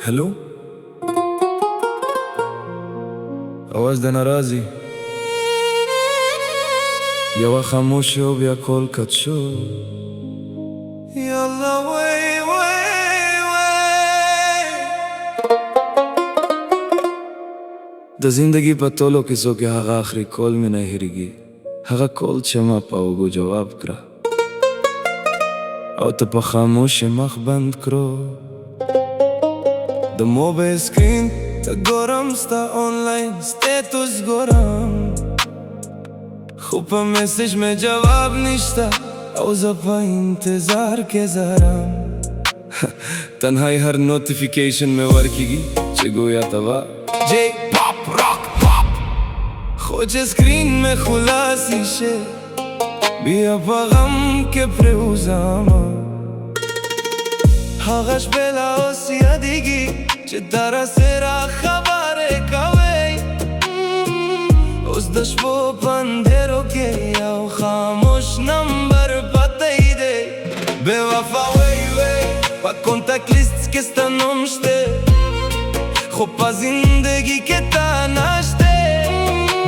हेलो, आवाज देना राजी יवा חמוש והכל קדשו יאללה ווי ווי वै द जिंदगी पतो लो किसो के हगा आखिरी कॉल में नहीं हिरगी हगा कॉल चमा पाओगो जवाब करा او تبا خاموش مخ بند کرو د موبایل سکرین تا گورم ستا آنلاین ستیتوس گورم خو پا میسیج میں جواب نشتا او زپا انتظار کے زارم تنهائی ہر نوٹیفیکیشن میں ورکیگی چه گویا توا جے پاپ راک پاپ خوچ سکرین میں خلاصی شه بیا پا غم کے پریوزاما هغش بلا اوس یادیگی چه دارا سیرا خبر کوي اوس د شپو پندهرو کې یو خاموش نمبر پتاي دی بے وفا وی وی پا کونټاکټ لیست کې ستا نوم شته خو په زندگی کې تا نشته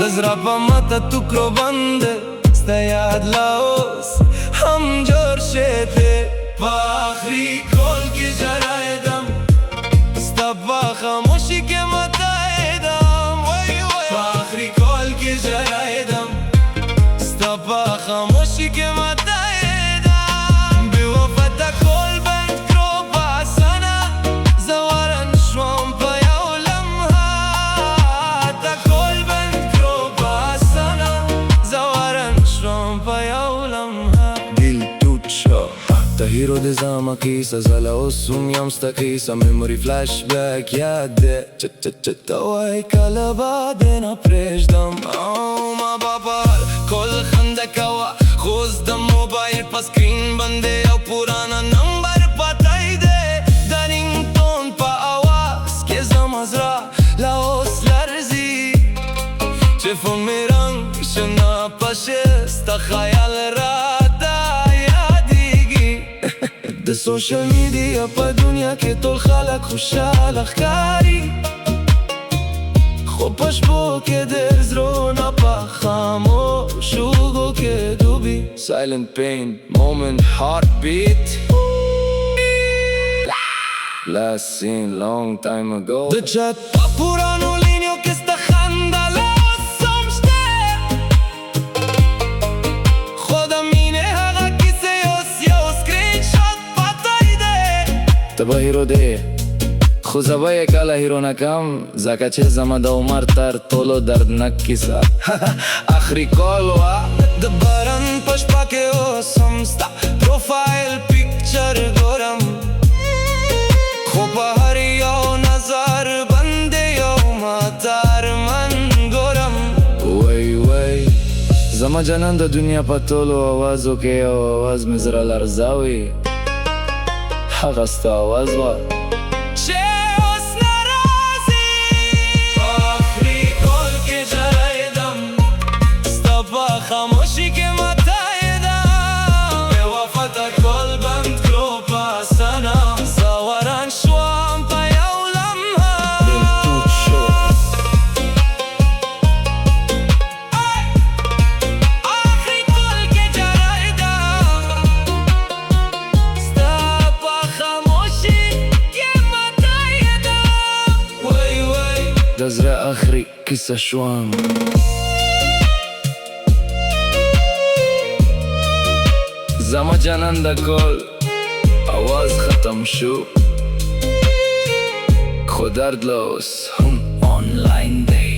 د زړه په ماته ټوکرو بند ستا یاد لا اوس هم جوړ شته په آخري کال کې جرايدم ستا په خاموشي کې متعدم وای وای په آخري کال کې جرايدم ستا په خاموشي کې متعدم بې وفا تا کال بند کړو په اسانه زه ورن شوم په یو لمحه تا کال بند کړو په اسانه زه ورن شوم په یو لمحه دل ټوټ شو تا هیرو د زما کیسه زله اوس هم یم ستا کیسه میموري فلاش بیک یاد دی چه ته وایې کله به دې نه پرېږدم او ما بابا کل خنده کوه خو اوس د موبایل په سکرین باندې یو پورانه نمبر پتی دی د رینګټون په اواز کې زما زړه لا اوس لرزي چې فون مې رنګ شنه پشه ستا خیال راته د سوشل میډیا په دنیا کې ټول خلک خوشاله ښکاري خو په شپو کې د زړونو په خاموشو اوږو کې ډوبي silent pain moment heartbeat last seen long time ago د چت په پورانو لینیو کې ستا خندا لا اوس هم شته خو د مینې هغه کیسې اوس یو سکرین شاټ پاتی دی ته به هیرو دی خو زه به یې کله هیرو نکم ځکه چې زما د عمر تر ټولو دردناک کیسه آخري کال وه د باران په شپه کې اوس هم ستا پروفایل پیکچر ګورم خو په هر یو نظر باندې یو ماته ارمان ګورم وای وای زما جانان د دنیا په ټولو اوازو کې یو اواز مې زړه لرزاوي هغه ستا اواز وه خاموشی که متعدم به وفا تا کل بند کرو پاسانا زواران شوام پا یو لمحه دل توت شو آخری کل که جرائدم ستا پا خاموشی که متعدم وی وی دزر آخری کسا شوام زما جانان د کل آواز ختم شو خو درد لا اوس هم آنلاین دی